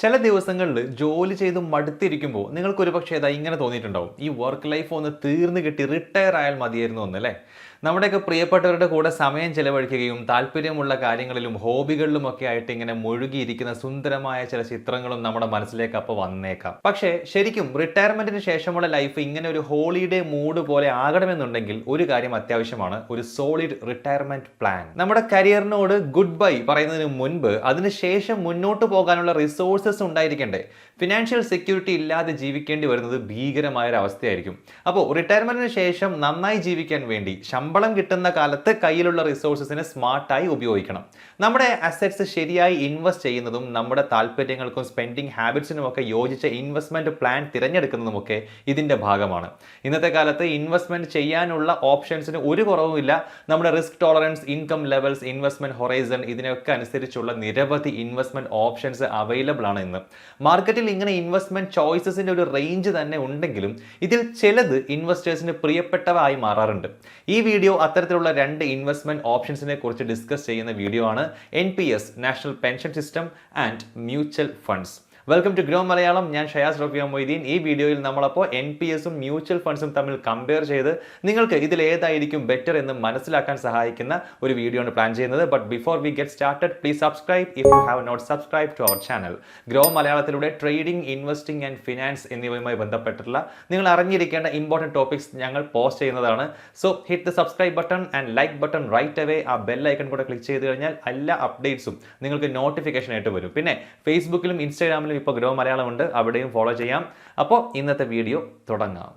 ചില ദിവസങ്ങളിൽ ജോലി ചെയ്ത് മടുത്തിരിക്കുമ്പോൾ നിങ്ങൾക്ക് ഒരുപക്ഷെ ഇതാ ഇങ്ങനെ തോന്നിയിട്ടുണ്ടാവും, ഈ വർക്ക് ലൈഫ് ഒന്ന് തീർന്നു കിട്ടി റിട്ടയർ ആയാൽ മതിയായിരുന്നു എന്നല്ലേ. നമ്മുടെയൊക്കെ പ്രിയപ്പെട്ടവരുടെ കൂടെ സമയം ചെലവഴിക്കുകയും താല്പര്യമുള്ള കാര്യങ്ങളിലും ഹോബികളിലും ഒക്കെ ആയിട്ട് ഇങ്ങനെ മുഴുകിയിരിക്കുന്ന സുന്ദരമായ ചില ചിത്രങ്ങളും നമ്മുടെ മനസ്സിലേക്ക് അപ്പോൾ വന്നേക്കാം. പക്ഷേ ശരിക്കും റിട്ടയർമെന്റിന് ശേഷമുള്ള ലൈഫ് ഇങ്ങനെ ഒരു ഹോളിഡേ മൂഡ് പോലെ ആകണമെന്നുണ്ടെങ്കിൽ ഒരു കാര്യം അത്യാവശ്യമാണ്, ഒരു സോളിഡ് റിട്ടയർമെന്റ് പ്ലാൻ. നമ്മുടെ കരിയറിനോട് ഗുഡ് ബൈ പറയുന്നതിന് മുൻപ് അതിനുശേഷം മുന്നോട്ട് പോകാനുള്ള റിസോഴ്സസ് ഉണ്ടായിരിക്കണ്ടേ. ഫിനാൻഷ്യൽ സെക്യൂരിറ്റി ഇല്ലാതെ ജീവിക്കേണ്ടി വരുന്നത് ഭീകരമായ ഒരു അവസ്ഥയായിരിക്കും. അപ്പോൾ റിട്ടയർമെന്റിന് ശേഷം നന്നായി ജീവിക്കാൻ വേണ്ടി ശമ്പളം കിട്ടുന്ന കാലത്ത് കയ്യിലുള്ള റിസോഴ്സസിനെ സ്മാർട്ടായി ഉപയോഗിക്കണം. നമ്മുടെ അസറ്റ്സ് ശരിയായി ഇൻവെസ്റ്റ് ചെയ്യുന്നതും നമ്മുടെ താല്പര്യങ്ങൾക്കും സ്പെൻഡിങ് ഹാബിറ്റ്സിനും ഒക്കെ യോജിച്ച ഇൻവെസ്റ്റ്മെന്റ് പ്ലാൻ തിരഞ്ഞെടുക്കുന്നതുമൊക്കെ ഇതിന്റെ ഭാഗമാണ്. ഇന്നത്തെ കാലത്ത് ഇൻവെസ്റ്റ്മെന്റ് ചെയ്യാനുള്ള ഓപ്ഷൻസിന് ഒരു കുറവുമില്ല. നമ്മുടെ risk tolerance, income levels, investment horizon ഇതിനൊക്കെ അനുസരിച്ചുള്ള നിരവധി ഇൻവെസ്റ്റ്മെന്റ് ഓപ്ഷൻസ് അവൈലബിൾ ആണ് ഇന്ന് മാർക്കറ്റിൽ. ഇങ്ങനെ ഇൻവെസ്റ്റ്മെന്റ് ചോയ്സസിന്റെ ഒരു റേഞ്ച് തന്നെ ഉണ്ടെങ്കിലും ഇതിൽ ചിലത് ഇൻവെസ്റ്റേഴ്സിന് പ്രിയപ്പെട്ടവ ആയി മാറാറുണ്ട്. ഈ വീഡിയോ അത്തരത്തിലുള്ള 2 ഇൻവെസ്റ്റ്മെന്റ് ഓപ്ഷൻസിനെ കുറിച്ച് ഡിസ്കസ് ചെയ്യുന്ന വീഡിയോ ആണ്. NPS, national pension system and mutual funds. Welcome to Groww Malayalam. ഞാൻ ഷയാസ് റഫിയ മൊയ്തീൻ. ഈ വീഡിയോയിൽ നമ്മളപ്പോൾ NPSഉം മ്യൂച്വൽ ഫണ്ട്സും തമ്മിൽ കമ്പയർ ചെയ്ത് നിങ്ങൾക്ക് ഇതിൽ ഏതായിരിക്കും ബെറ്റർ എന്ന് മനസ്സിലാക്കാൻ സഹായിക്കുന്ന ഒരു വീഡിയോ ആണ് പ്ലാൻ ചെയ്യുന്നത്. But before we get started, please subscribe if you have not subscribed to our channel. Groww മലയാളത്തിലൂടെ ട്രേഡിംഗ്, ഇൻവെസ്റ്റിംഗ് ആൻഡ് ഫിനാൻസ് എന്നിവയുമായി ബന്ധപ്പെട്ടുള്ള നിങ്ങൾ അറിഞ്ഞിരിക്കേണ്ട ഇമ്പോർട്ടൻറ്റ് ടോപ്പിക്സ് ഞങ്ങൾ പോസ്റ്റ് ചെയ്യുന്നതാണ്. So hit the subscribe button and like button right away. ആ bell icon കൂടെ click ചെയ്ത് കഴിഞ്ഞാൽ എല്ലാ അപ്ഡേറ്റ്സും നിങ്ങൾക്ക് നോട്ടിഫിക്കേഷൻ ആയിട്ട് വരും. പിന്നെ ഫേസ്ബുക്കിലും ഇൻസ്റ്റാഗ്രാമിലും ഇപ്പോൾ ഗ്രോ മലയാളം ഉണ്ട്, അവിടെയും ഫോളോ ചെയ്യാം. അപ്പോൾ ഇന്നത്തെ വീഡിയോ തുടങ്ങാം.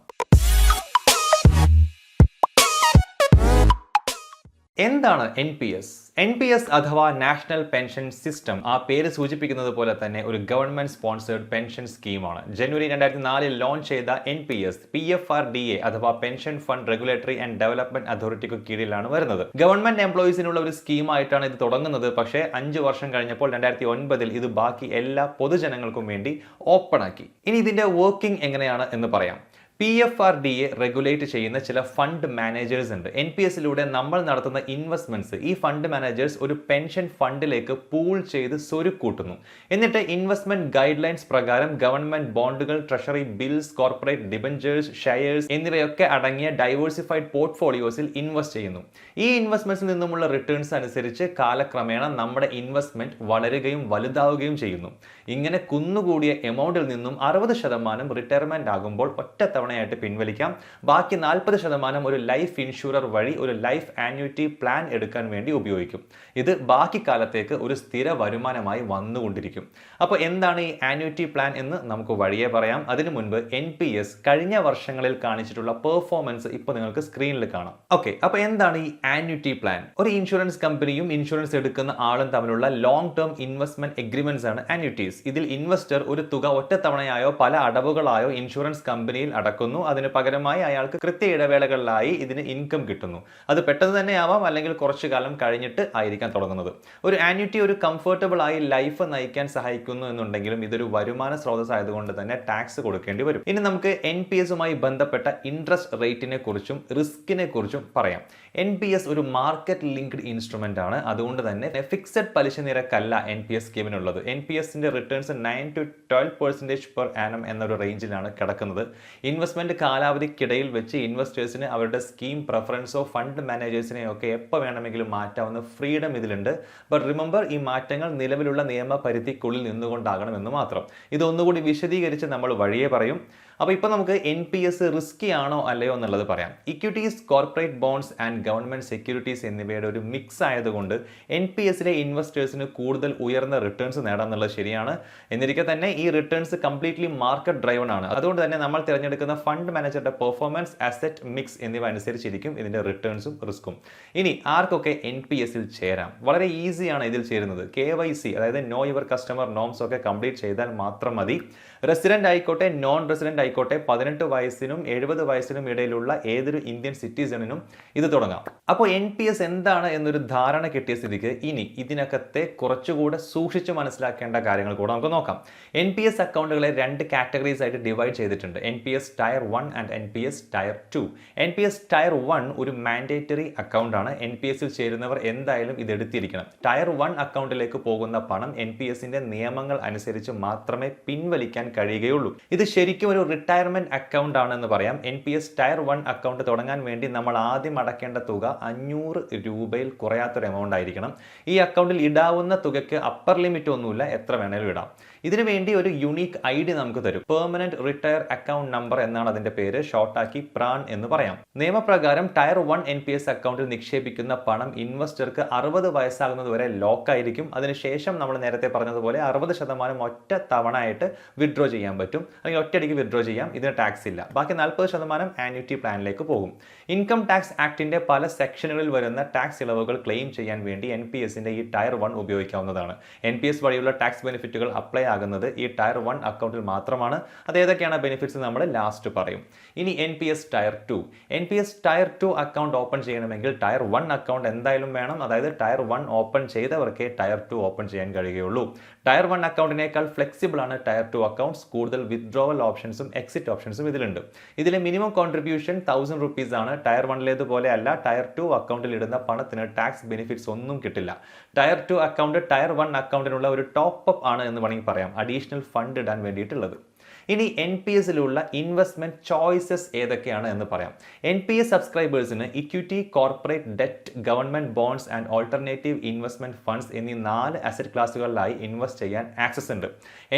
എന്താണ് NPS? NPS അഥവാ നാഷണൽ പെൻഷൻ സിസ്റ്റം ആ പേര് സൂചിപ്പിക്കുന്നത് പോലെ തന്നെ ഒരു ഗവൺമെന്റ് സ്പോൺസേഡ് പെൻഷൻ സ്കീമാണ്. ജനുവരി 2004 ലോഞ്ച് ചെയ്ത NPS PFRDA അഥവാ pension fund regulatory and development അതോറിറ്റിക്ക് കീഴിലാണ് വരുന്നത്. ഗവൺമെന്റ് എംപ്ലോയീസിനുള്ള ഒരു സ്കീമായിട്ടാണ് ഇത് തുടങ്ങുന്നത്. പക്ഷേ 5 വർഷം കഴിഞ്ഞപ്പോൾ 2009 ഇത് ബാക്കി എല്ലാ പൊതുജനങ്ങൾക്കും വേണ്ടി ഓപ്പൺ ആക്കി. ഇനി ഇതിന്റെ വർക്കിംഗ് എങ്ങനെയാണ് എന്ന് പറയാം. PFRDA റെഗുലേറ്റ് ചെയ്യുന്ന ചില ഫണ്ട് മാനേജേഴ്സ് ഉണ്ട്. NPSലൂടെ നമ്മൾ നടത്തുന്ന ഇൻവെസ്റ്റ്മെന്റ്സ് ഈ ഫണ്ട് മാനേജേഴ്സ് ഒരു പെൻഷൻ ഫണ്ടിലേക്ക് പൂൾ ചെയ്ത് സ്വരുക്കൂട്ടുന്നു. എന്നിട്ട് ഇൻവെസ്റ്റ്മെന്റ് ഗൈഡ് ലൈൻസ് പ്രകാരം ഗവൺമെന്റ് ബോണ്ടുകൾ, treasury bills, corporate debentures, shares എന്നിവയൊക്കെ അടങ്ങിയ ഡൈവേഴ്സിഫൈഡ് പോർട്ട്ഫോളിയോസിൽ ഇൻവെസ്റ്റ് ചെയ്യുന്നു. ഈ ഇൻവെസ്റ്റ്മെന്റ്സിൽ നിന്നുമുള്ള റിട്ടേൺസ് അനുസരിച്ച് കാലക്രമേണ നമ്മുടെ ഇൻവെസ്റ്റ്മെന്റ് വളരുകയും വലുതാവുകയും ചെയ്യുന്നു. ഇങ്ങനെ കുന്നുകൂടിയ എമൗണ്ടിൽ നിന്നും 60% റിട്ടയർമെന്റ് ആകുമ്പോൾ ഒറ്റത്തവണയായിട്ട് പിൻവലിക്കാം. ബാക്കി 40% ഒരു ലൈഫ് ഇൻഷുറർ വഴി ഒരു ലൈഫ് ആന്യൂറ്റി പ്ലാൻ എടുക്കാൻ വേണ്ടി ഉപയോഗിക്കും. ഇത് ബാക്കി കാലത്തേക്ക് ഒരു സ്ഥിര വരുമാനമായി വന്നുകൊണ്ടിരിക്കും. അപ്പോൾ എന്താണ് ഈ ആന്യൂറ്റി പ്ലാൻ എന്ന് നമുക്ക് വഴിയെ പറയാം. അതിനു മുൻപ് NPS കഴിഞ്ഞ വർഷങ്ങളിൽ കാണിച്ചിട്ടുള്ള പെർഫോമൻസ് ഇപ്പോൾ നിങ്ങൾക്ക് സ്ക്രീനിൽ കാണാം. ഓക്കെ, അപ്പോൾ എന്താണ് ഈ ആന്യൂറ്റി പ്ലാൻ? ഒരു ഇൻഷുറൻസ് കമ്പനിയും ഇൻഷുറൻസ് എടുക്കുന്ന ആളും തമ്മിലുള്ള ലോങ് ടേം ഇൻവെസ്റ്റ്മെന്റ് എഗ്രിമെന്റ്സ് ആണ് ആന്യൂറ്റീസ്. ഇതിൽ ഇൻവെസ്റ്റർ ഒരു തുക ഒറ്റത്തവണയായോ പല അടവുകളായോ ഇൻഷുറൻസ് കമ്പനിയിൽ അടക്കുന്നു. അതിന് പകരമായി അയാൾക്ക് കൃത്യ ഇടവേളകളിലായി ഇതിന് ഇൻകം കിട്ടുന്നു. അത് പെട്ടെന്ന് തന്നെ ആവാം, അല്ലെങ്കിൽ കുറച്ചു കാലം കഴിഞ്ഞിട്ട് ആയിരിക്കാൻ തുടങ്ങുന്നത്. ഒരു ആന്യൂറ്റി ഒരു കംഫർട്ടബിൾ ആയി ലൈഫ് നയിക്കാൻ സഹായിക്കുന്നു എന്നുണ്ടെങ്കിലും ഇതൊരു വരുമാന സ്രോതസ് ആയതുകൊണ്ട് തന്നെ ടാക്സ് കൊടുക്കേണ്ടി വരും. ഇനി നമുക്ക് NPSുമായി ബന്ധപ്പെട്ട ഇൻട്രസ്റ്റ് റേറ്റിനെ കുറിച്ചും റിസ്കിനെ കുറിച്ചും പറയാം. NPS ഒരു മാർക്കറ്റ് ലിങ്ക്ഡ് ഇൻസ്ട്രുമെന്റ് ആണ്. അതുകൊണ്ട് തന്നെ ഫിക്സഡ് പലിശ നിരക്കല്ല NPS സ്കീമിനുള്ളത്. NPSന്റെ റിട്ടേൺസ് 9 to 12% പെർ ആനം എന്നൊരു റേഞ്ചിലാണ് കിടക്കുന്നത്. ഇൻവെസ്റ്റ്മെന്റ് കാലാവധിക്കിടയിൽ വെച്ച് ഇൻവെസ്റ്റേഴ്സിന് അവരുടെ സ്കീം പ്രിഫറൻസോ ഫണ്ട് മാനേജേഴ്സിനെയോ ഒക്കെ എപ്പോൾ വേണമെങ്കിലും മാറ്റാവുന്ന ഫ്രീഡം ഇതിലുണ്ട്. ബട്ട് റിമെമ്പർ, ഈ മാറ്റങ്ങൾ നിലവിലുള്ള നിയമപരിധിക്കുള്ളിൽ നിന്നുകൊണ്ടാകണമെന്ന് മാത്രം. ഇതൊന്നുകൂടി വിശദീകരിച്ച് നമ്മൾ വഴിയെ പറയും. അപ്പോൾ ഇപ്പോൾ നമുക്ക് NPS റിസ്കി ആണോ അല്ലയോ എന്നുള്ളത് പറയാം. Equities, corporate bonds and government securities എന്നിവയുടെ ഒരു മിക്സ് ആയതുകൊണ്ട് NPSലെ ഇൻവെസ്റ്റേഴ്സിന് കൂടുതൽ ഉയർന്ന റിട്ടേൺസ് നേടാമെന്നുള്ളത് ശരിയാണ്. എന്നിരിക്കെ തന്നെ ഈ റിട്ടേൺസ് കംപ്ലീറ്റ്ലി മാർക്കറ്റ് ഡ്രൈവൺ ആണ്. അതുകൊണ്ട് തന്നെ നമ്മൾ തിരഞ്ഞെടുക്കുന്ന ഫണ്ട് മാനേജറുടെ പെർഫോമൻസ്, അസറ്റ് മിക്സ് എന്നിവ അനുസരിച്ചിരിക്കും ഇതിന്റെ റിട്ടേൺസും റിസ്ക്കും. ഇനി ആർക്കൊക്കെ NPSൽ ചേരാം? വളരെ ഈസിയാണ് ഇതിൽ ചേരുന്നത്. KYC അതായത് നോ യുവർ കസ്റ്റമർ നോംസ് ഒക്കെ കംപ്ലീറ്റ് ചെയ്താൽ മാത്രം മതി. റെസിഡന്റ് ആയിക്കോട്ടെ, നോൺ റെസിഡന്റ് ആയിക്കോട്ടെ 18 വയസ്സിനും 70 വയസ്സിനും ഇടയിലുള്ള ഏതൊരു ഇന്ത്യൻ സിറ്റിസണിനും ഇത് തുടങ്ങാം. അപ്പോൾ NPS എന്താണ് എന്നൊരു ധാരണ കിട്ടിയ സ്ഥിതിക്ക് ഇനി ഇതിനകത്തെ കുറച്ചുകൂടെ സൂക്ഷിച്ച് മനസ്സിലാക്കേണ്ട കാര്യങ്ങൾ കൂടെ നമുക്ക് നോക്കാം. NPS അക്കൗണ്ടുകളെ 2 കാറ്റഗറീസ് ആയിട്ട് ഡിവൈഡ് ചെയ്തിട്ടുണ്ട്. NPS tier 1 and NPS tier 2. NPS tier 1 ഒരു മാൻഡേറ്ററി അക്കൗണ്ട് ആണ്. NPSൽ ചേരുന്നവർ എന്തായാലും ഇത് എടുത്തിരിക്കണം. ടയർ 1 അക്കൗണ്ടിലേക്ക് പോകുന്ന പണം NPSന്റെ നിയമങ്ങൾ അനുസരിച്ച് മാത്രമേ പിൻവലിക്കാൻ കഴിയുകയുള്ളൂ. ഇത് ശരിക്കും ഒരു റിട്ടയർമെന്റ് അക്കൗണ്ട് ആണെന്ന് പറയാം. NPS ടയർ 1 അക്കൗണ്ട് തുടങ്ങാൻ വേണ്ടി നമ്മൾ ആദ്യം അടക്കേണ്ട തുക 500 രൂപയിൽ കുറയാത്തൊരു എമൗണ്ട് ആയിരിക്കണം. ഈ അക്കൗണ്ടിൽ ഇടാവുന്ന തുകയ്ക്ക് അപ്പർ ലിമിറ്റ് ഒന്നുമില്ല, എത്ര വേണേലും ഇടാം. ഇതിനു വേണ്ടി ഒരു യുണീക്ക് ID നമുക്ക് തരും. പെർമനന്റ് റിട്ടയർ അക്കൗണ്ട് നമ്പർ എന്നാണ് അതിന്റെ പേര്. ഷോർട്ടാക്കി പ്രാൻ എന്ന് പറയാം. നിയമപ്രകാരം ടയർ 1 NPS അക്കൗണ്ടിൽ നിക്ഷേപിക്കുന്ന പണം ഇൻവെസ്റ്റർക്ക് 60 വയസ്സാകുന്നത് വരെ ലോക്ക് ആയിരിക്കും. അതിനുശേഷം നമ്മൾ നേരത്തെ പറഞ്ഞതുപോലെ 60% ഒറ്റ തവണ ആയിട്ട് വിഡ്രോ ചെയ്യാൻ പറ്റും, അല്ലെങ്കിൽ ഒറ്റയടിക്ക് വിഡ്രോ ചെയ്യാം. ഇതിന് ടാക്സ് ഇല്ല. ബാക്കി 40% ആന്യൂറ്റി പ്ലാനിലേക്ക് പോകും. ഇൻകം ടാക്സ് ആക്ടിന്റെ പല സെക്ഷനുകളിൽ വരുന്ന ടാക്സ് ഇളവുകൾ ക്ലെയിം ചെയ്യാൻ വേണ്ടി NPSന്റെ ഈ ടയർ 1 ഉപയോഗിക്കാവുന്നതാണ്. NPS വഴിയുള്ള ടാക്സ് ബെനിഫിറ്റുകൾ അപ്ലൈ ആകുന്നത് ഈ ടയർ 1 അക്കൗണ്ടിൽ മാത്രമാണ്. അത് ഏതൊക്കെയാണ് ബെനിഫിറ്റ്സ് നമ്മൾ ലാസ്റ്റ് പറയും. ഇനി NPS tier 2. NPS tier 2 account open ചെയ്യണമെങ്കിൽ ടയർ 1 അക്കൗണ്ട് എന്തായാലും വേണം. അതായത് ടയർ 1 ഓപ്പൺ ചെയ്തവർക്കേ ടയർ 2 ഓപ്പൺ ചെയ്യാൻ കഴിയുകയുള്ളൂ. ടയർ 1 അക്കൗണ്ടിനേക്കാൾ ഫ്ലെക്സിബിൾ ആണ് ടയർ 2 അക്കൗണ്ട്സ്. കൂടുതൽ വിത്ഡ്രോവൽ ഓപ്ഷൻസും എക്സിറ്റ് ഓപ്ഷൻസും ഇതിലുണ്ട്. ഇതിലെ മിനിമം കോൺട്രിബ്യൂഷൻ 1000 rupees ആണ്. ടയർ 1ലേതുപോലെ അല്ല. ടയർ 2 അക്കൗണ്ടിൽ ഇടുന്ന പണത്തിന് ടാക്സ് ബെനിഫിറ്റ്സ് ഒന്നും കിട്ടില്ല. ടയർ 2 അക്കൗണ്ട് ടയർ 1 അക്കൗണ്ടിനുള്ള ഒരു ടോപ്പ് അപ്പ് ആണ് എന്ന് വേണമെങ്കിൽ പറയാം, അഡീഷണൽ ഫണ്ട് ഇടാൻ വേണ്ടിയിട്ടുള്ളത്. ഇനി NPSലുള്ള ഇൻവെസ്റ്റ്മെന്റ് ചോയ്സസ് ഏതൊക്കെയാണ് എന്ന് പറയാം. NPS സബ്സ്ക്രൈബേഴ്സിന് equity, corporate debt, government bonds and alternative investment funds എന്നീ 4 അസറ്റ് ക്ലാസുകളിലായി ഇൻവെസ്റ്റ് ചെയ്യാൻ ആക്സസ് ഉണ്ട്.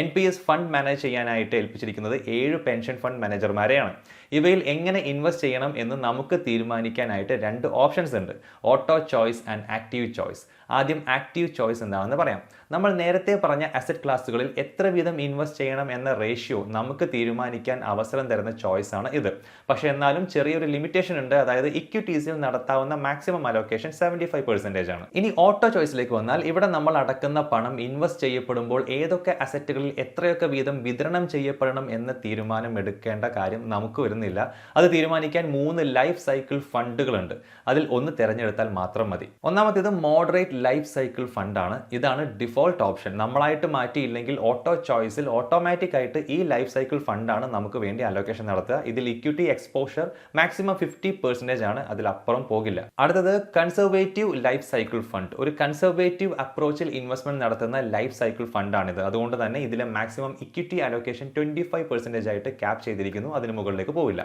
NPS ഫണ്ട് മാനേജ് ചെയ്യാനായിട്ട് ഏൽപ്പിച്ചിരിക്കുന്നത് 7 പെൻഷൻ ഫണ്ട് മാനേജർമാരെയാണ്. ഇവയിൽ എങ്ങനെ ഇൻവെസ്റ്റ് ചെയ്യണം എന്ന് നമുക്ക് തീരുമാനിക്കാനായിട്ട് 2 ഓപ്ഷൻസ് ഉണ്ട്, auto choice and active choice. ആദ്യം ആക്റ്റീവ് ചോയ്സ് എന്താണെന്ന് പറയാം. നമ്മൾ നേരത്തെ പറഞ്ഞ അസറ്റ് ക്ലാസുകളിൽ എത്ര വീതം ഇൻവെസ്റ്റ് ചെയ്യണം എന്ന റേഷ്യോ നമുക്ക് തീരുമാനിക്കാൻ അവസരം തരുന്ന ചോയ്സ് ആണ് ഇത്. പക്ഷേ എന്നാലും ചെറിയൊരു ലിമിറ്റേഷൻ ഉണ്ട്. അതായത് ഇക്വിറ്റീസിൽ നടത്താവുന്ന മാക്സിമം അലോക്കേഷൻ 75% ആണ്. ഇനി ഓട്ടോ ചോയ്സിലേക്ക് വന്നാൽ ഇവിടെ നമ്മൾ അടക്കുന്ന പണം ഇൻവെസ്റ്റ് ചെയ്യപ്പെടുമ്പോൾ ഏതൊക്കെ അസറ്റുകളിൽ എത്രയൊക്കെ വീതം വിതരണം ചെയ്യപ്പെടണം എന്ന തീരുമാനം എടുക്കേണ്ട കാര്യം നമുക്ക് വരുന്നില്ല. അത് തീരുമാനിക്കാൻ 3 ലൈഫ് സൈക്കിൾ ഫണ്ടുകളുണ്ട്. അതിൽ ഒന്ന് തിരഞ്ഞെടുത്താൽ മാത്രം മതി. ഒന്നാമത്തേത് മോഡറേറ്റ് ലൈഫ് സൈക്കിൾ ഫണ്ടാണ്. ഇതാണ് ഡിഫോൾട്ട് ഓപ്ഷൻ. നമ്മളായിട്ട് മാറ്റിയില്ലെങ്കിൽ ഓട്ടോ ചോയ്സിൽ ഓട്ടോമാറ്റിക് ആയിട്ട് ഈ ലൈഫ് സൈക്കിൾ ഫണ്ടാണ് നമുക്ക് വേണ്ടി അലോക്കേഷൻ നടത്തുക. ഇതിൽ ഇക്വിറ്റി എക്സ്പോഷർ മാക്സിമം 50% ആണ്, അതിലപ്പുറം പോകില്ല. അടുത്തത് കൺസർവേറ്റീവ് ലൈഫ് സൈക്കിൾ ഫണ്ട്. ഒരു കൺസർവേറ്റീവ് അപ്രോച്ചിൽ ഇൻവെസ്റ്റ്മെന്റ് നടത്തുന്ന ലൈഫ് സൈക്കിൾ ഫണ്ടാണിത്. അതുകൊണ്ട് തന്നെ ഇതിലെ മാക്സിമം ഇക്വിറ്റി അലോക്കേഷൻ 25% ആയിട്ട് ക്യാപ് ചെയ്തിരിക്കുന്നു. അതിന് മുകളിലേക്ക് പോവില്ല.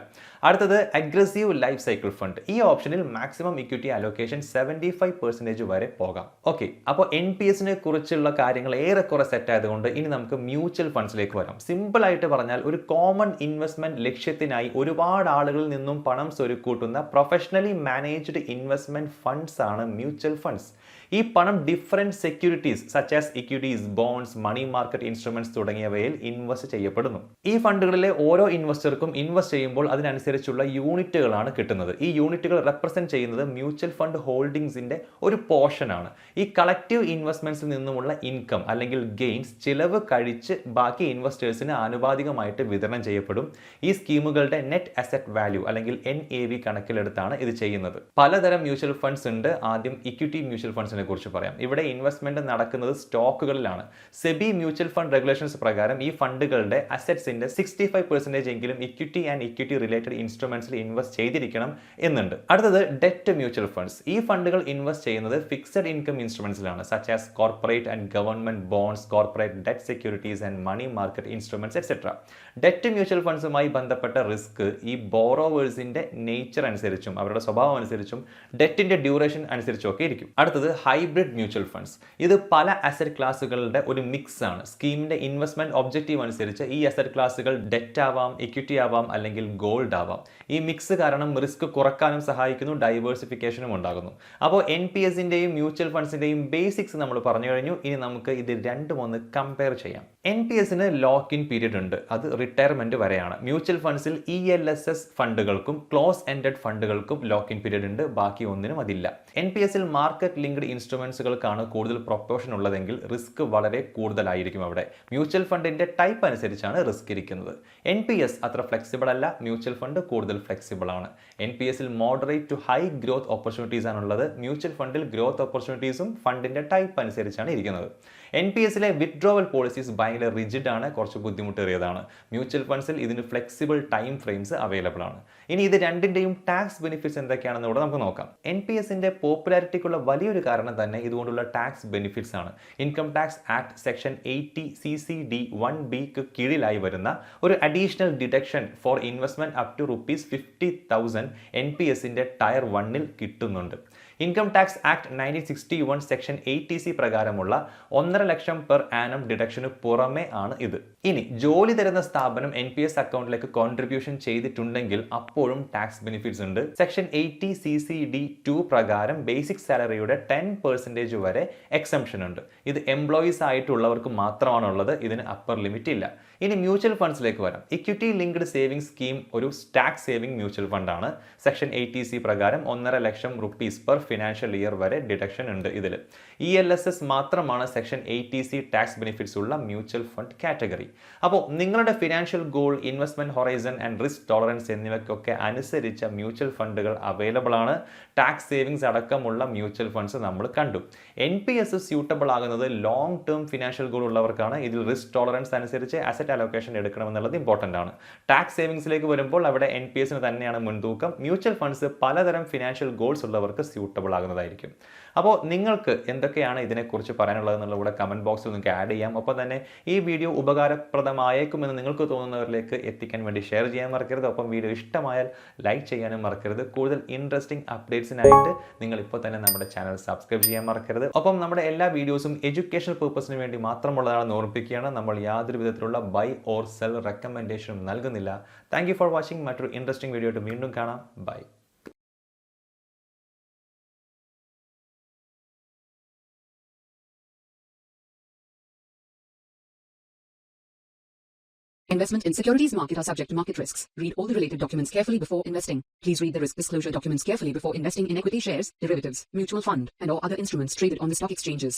അടുത്തത് അഗ്രസീവ് ലൈഫ് സൈക്കിൾ ഫണ്ട്. ഈ ഓപ്ഷനിൽ മാക്സിമം ഇക്വിറ്റി അലോക്കേഷൻ 75% വരെ പോകാം. ഓക്കെ, അപ്പോൾ NPSനെ കുറിച്ചുള്ള കാര്യങ്ങൾ ഏറെക്കുറെ സെറ്റ് ആയതുകൊണ്ട് ഇനി നമുക്ക് മ്യൂച്വൽ ഫണ്ട്സിലേക്ക് വരാം. സിമ്പിൾ ആയിട്ട് പറഞ്ഞാൽ ഒരു കോമൺ ഇൻവെസ്റ്റ്മെന്റ് ലക്ഷ്യത്തിനായി ഒരുപാട് ആളുകളിൽ നിന്നും പണം സ്വരുക്കൂട്ടുന്ന പ്രൊഫഷണലി മാനേജ്ഡ് ഇൻവെസ്റ്റ്മെന്റ് ഫണ്ട്സ് ആണ് മ്യൂച്വൽ ഫണ്ട്സ്. ഈ പണം different securities such as equities, bonds, money market instruments തുടങ്ങിയവയിൽ ഇൻവെസ്റ്റ് ചെയ്യപ്പെടുന്നു. ഈ ഫണ്ടുകളിലെ ഓരോ ഇൻവെസ്റ്റർക്കും ഇൻവെസ്റ്റ് ചെയ്യുമ്പോൾ അതിനനുസരിച്ചുള്ള യൂണിറ്റുകളാണ് കിട്ടുന്നത്. ഈ യൂണിറ്റുകൾ റെപ്രസെന്റ് ചെയ്യുന്നത് മ്യൂച്വൽ ഫണ്ട് ഹോൾഡിംഗ്സിന്റെ ഒരു പോർഷൻ ആണ്. ഈ കളക്റ്റീവ് ഇൻവെസ്റ്റ്മെന്റ്സിൽ നിന്നുമുള്ള ഇൻകം അല്ലെങ്കിൽ ഗെയിൻസ് ചിലവ് കഴിച്ച് ബാക്കി ഇൻവെസ്റ്റേഴ്സിന് ആനുപാതികമായിട്ട് വിതരണം ചെയ്യപ്പെടും. ഈ സ്കീമുകളുടെ നെറ്റ് അസറ്റ് വാല്യൂ അല്ലെങ്കിൽ NAV കണക്കിലെടുത്താണ് ഇത് ചെയ്യുന്നത്. പലതരം മ്യൂച്വൽ ഫണ്ട്സ് ഉണ്ട്. ആദ്യം ഇക്വിറ്റി മ്യൂച്വൽ ഫണ്ട്സിനെ കുറിച്ച് പറയാം. ഇവിടെ ഇൻവെസ്റ്റ്മെന്റ് നടക്കുന്നത് സ്റ്റോക്കുകളിലാണ്. സെബി മ്യൂച്വൽ ഫണ്ട് റെഗുലേഷൻസ് പ്രകാരം ഈ ഫണ്ടുകളുടെ അസറ്റ്സിന്റെ 65% എങ്കിലും ഇക്വിറ്റി ആൻഡ് ഇക്വിറ്റി റിലേറ്റഡ് ഇൻസ്ട്രുമെന്റ്സിൽ ഇൻവെസ്റ്റ് ചെയ്തിരിക്കണം എന്നുണ്ട്. അടുത്തത് ഡെറ്റ് മ്യൂച്വൽ ഫണ്ട്സ്. ഈ ഫണ്ടുകൾ ഇൻവെസ്റ്റ് ചെയ്യുന്നത് ഫിക്സഡ് ഇൻകം ഇൻസ്ട്രുമെന്റ്സിലാണ് such as corporate and government bonds, corporate debt securities and money market instruments etcetera. Debt mutual ഫണ്ട്സുമായി ബന്ധപ്പെട്ട റിസ്ക് ഈ ബോറോവേഴ്സിന്റെ നേച്ചർ അനുസരിച്ചും അവരുടെ സ്വഭാവം അനുസരിച്ചും ഡെറ്റിന്റെ ഡ്യൂറേഷൻ അനുസരിച്ചും ഒക്കെ ഇരിക്കും. അടുത്തത് ഹൈബ്രിഡ് മ്യൂച്വൽ ഫണ്ട്സ്. ഇത് പല അസറ്റ് ക്ലാസുകളുടെ ഒരു മിക്സ് ആണ്. സ്കീമിന്റെ ഇൻവെസ്റ്റ്മെന്റ് ഒബ്ജക്റ്റീവ് അനുസരിച്ച് ഈ അസറ്റ് ക്ലാസുകൾ ഡെറ്റ് ആവാം, ഇക്വിറ്റി ആവാം, അല്ലെങ്കിൽ അല്ലെങ്കിൽ ഗോൾഡ് ആവാം. ഈ മിക്സ് കാരണം റിസ്ക് കുറക്കാനും സഹായിക്കുന്നു, ഡൈവേഴ്സിഫിക്കേഷനും ഉണ്ടാകുന്നു. അപ്പോൾ NPSന്റെയും മ്യൂച്വൽ ഫണ്ട്സിന്റെയും ബേസിക്സ് നമ്മൾ പറഞ്ഞു കഴിഞ്ഞു. ഇനി നമുക്ക് ഇത് രണ്ടും ഒന്ന് കമ്പയർ ചെയ്യാം. NPSന് ലോക്ക് ഇൻ പീരീഡ് ഉണ്ട്, അത് റിട്ടയർമെന്റ് വരെയാണ്. മ്യൂച്വൽ ഫണ്ട്സിൽ ELSS ഫണ്ടുകൾക്കും ക്ലോസ് എൻഡഡ് ഫണ്ടുകൾക്കും ലോക്ക് ഇൻ പീരീഡ് ഉണ്ട്, ബാക്കി ഒന്നിനും അതില്ല. NPSൽ മാർക്കറ്റ് ലിങ്ക്ഡ് ഇൻസ്ട്രുമെന്റ്സുകൾക്കാണ് കൂടുതൽ പ്രൊപ്പോർഷൻ ഉള്ളതെങ്കിൽ റിസ്ക് വളരെ കൂടുതലായിരിക്കും അവിടെ. മ്യൂച്വൽ ഫണ്ടിന്റെ ടൈപ്പ് അനുസരിച്ചാണ് റിസ്ക് ഇരിക്കുന്നത്. NPS അത്ര ഫ്ലെക്സിബിൾ അല്ല, മ്യൂച്വൽ ഫണ്ട് കൂടുതൽ ഫ്ലെക്സിബിൾ ആണ്. NPSൽ moderate to high growth opportunities ആണുള്ളത്, മ്യൂച്വൽ ഫണ്ടിൽ ഗ്രോത്ത് ഓപ്പർച്യൂണിറ്റീസും ഫണ്ടിന്റെ ടൈപ്പ് അനുസരിച്ചാണ് ഇരിക്കുന്നത്. NPSലെ വിത്ഡ്രോവൽ പോളിസീസ് ഭയങ്കര റിജിഡ് ആണ്, കുറച്ച് ബുദ്ധിമുട്ടേറിയതാണ്. മ്യൂച്വൽ ഫണ്ട്സിൽ ഇതിന് ഫ്ലെക്സിബിൾ ടൈം ഫ്രെയിംസ് അവൈലബിൾ ആണ്. ഇനി ഇത് രണ്ടിന്റെയും ടാക്സ് ബെനിഫിറ്റ്സ് എന്തൊക്കെയാണെന്ന് കൂടെ നമുക്ക് നോക്കാം. NPSന്റെ പോപ്പുലാരിറ്റിക്കുള്ള വലിയൊരു കാരണം തന്നെ ഇതുകൊണ്ടുള്ള ടാക്സ് ബെനിഫിറ്റ്സ് ആണ്. Income tax act section 80 CCD 1B കീഴിലായി വരുന്ന ഒരു additional deduction for investment up to ₹50,000 NPSന്റെ ടയർ 1ൽ കിട്ടുന്നുണ്ട്. Income tax act 1961 section 80C പ്രകാരമുള്ള 1.5 ലക്ഷം പെർ ആനം ഡിഡക്ഷന് പുറമെ ആണ് ഇത്. ഇനി ജോലി തരുന്ന സ്ഥാപനം NPS അക്കൗണ്ടിലേക്ക് കോൺട്രിബ്യൂഷൻ ചെയ്തിട്ടുണ്ടെങ്കിൽ അപ്പോഴും ടാക്സ് ബെനിഫിറ്റ്സ് ഉണ്ട്. സെക്ഷൻ 80 CCD2 പ്രകാരം ബേസിക് സാലറിയുടെ 10% വരെ എക്സംഷൻ ഉണ്ട്. ഇത് എംപ്ലോയീസ് ആയിട്ടുള്ളവർക്ക് മാത്രമാണ് ഉള്ളത്, ഇതിന് അപ്പർ ലിമിറ്റ് ഇല്ല. ഇനി മ്യൂച്വൽ ഫണ്ട്സിലേക്ക് വരാം. ഇക്വിറ്റി ലിങ്ക്ഡ് സേവിംഗ് സ്കീം ഒരു സ്റ്റാക്ക് സേവിംഗ് മ്യൂച്വൽ ഫണ്ടാണ്. സെക്ഷൻ 80C പ്രകാരം 1.5 ലക്ഷം റുപ്പീസ് പെർ ഫിനാൻഷ്യൽ ഇയർ വരെ ഡിഡക്ഷൻ ഉണ്ട് ഇതിൽ. ELSS മാത്രമാണ് സെക്ഷൻ 80C ടാക്സ് ബെനിഫിറ്റ്സ് ഉള്ള മ്യൂച്വൽ ഫണ്ട് കാറ്റഗറി. അപ്പോൾ നിങ്ങളുടെ financial goal, investment horizon and risk tolerance എന്നിവയ്ക്കൊക്കെ അനുസരിച്ച മ്യൂച്വൽ ഫണ്ടുകൾ അവൈലബിൾ ആണ്. ടാക്സ് സേവിങ്സ് അടക്കമുള്ള മ്യൂച്വൽ ഫണ്ട്സ് നമ്മൾ കണ്ടു. NPS സ്യൂട്ടബിൾ ആകുന്നത് ലോങ് ടേം ഫിനാൻഷ്യൽ ഗോൾ ഉള്ളവർക്കാണ്. ഇതിൽ റിസ്ക് ടോളറൻസ് അനുസരിച്ച് അസറ്റ് അലോക്കേഷൻ എടുക്കണമെന്നുള്ളത് ഇമ്പോർട്ടൻ്റ് ആണ്. ടാക്സ് സേവിങ്സിലേക്ക് വരുമ്പോൾ അവിടെ NPSന് തന്നെയാണ് മുൻതൂക്കം. മ്യൂച്വൽ ഫണ്ട്സ് പലതരം ഫിനാൻഷ്യൽ ഗോൾസ് ഉള്ളവർക്ക് സ്യൂട്ടബിൾ ആകുന്നതായിരിക്കും. അപ്പോൾ നിങ്ങൾക്ക് എന്തൊക്കെയാണ് ഇതിനെക്കുറിച്ച് പറയാനുള്ളത് എന്നുള്ളത് കമന്റ് ബോക്സിൽ നിങ്ങൾക്ക് ആഡ് ചെയ്യാം. ഒപ്പം തന്നെ ഈ വീഡിയോ ഉപകാരപ്രദമായേക്കുമെന്ന് നിങ്ങൾക്ക് തോന്നുന്നവരിലേക്ക് എത്തിക്കാൻ വേണ്ടി ഷെയർ ചെയ്യാൻ മറക്കരുത്. ഒപ്പം വീഡിയോ ഇഷ്ടമായാൽ ലൈക്ക് ചെയ്യാനും മറക്കരുത്. കൂടുതൽ ഇൻട്രസ്റ്റിംഗ് അപ്ഡേറ്റ്സിനായിട്ട് നിങ്ങൾ ഇപ്പോൾ തന്നെ നമ്മുടെ ചാനൽ സബ്സ്ക്രൈബ് ചെയ്യാൻ മറക്കരുത്. ഒപ്പം നമ്മുടെ എല്ലാ വീഡിയോസും എഡ്യൂക്കേഷണൽ പർപ്പസിന് വേണ്ടി മാത്രമുള്ളതാണെന്ന് ഓർമ്മിപ്പിക്കുകയാണ്. നമ്മൾ യാതൊരു വിധത്തിലുള്ള ബൈ ഓർ സെൽ റെക്കമെൻഡേഷനും നൽകുന്നില്ല. Thank you for watching. മറ്റൊരു ഇൻട്രസ്റ്റിംഗ് വീഡിയോ ആയിട്ട് വീണ്ടും കാണാം. By. Investment in securities market are subject to market risks. Read all the related documents carefully before investing. Please read the risk disclosure documents carefully before investing in equity shares, derivatives, mutual fund, and or other instruments traded on the stock exchanges.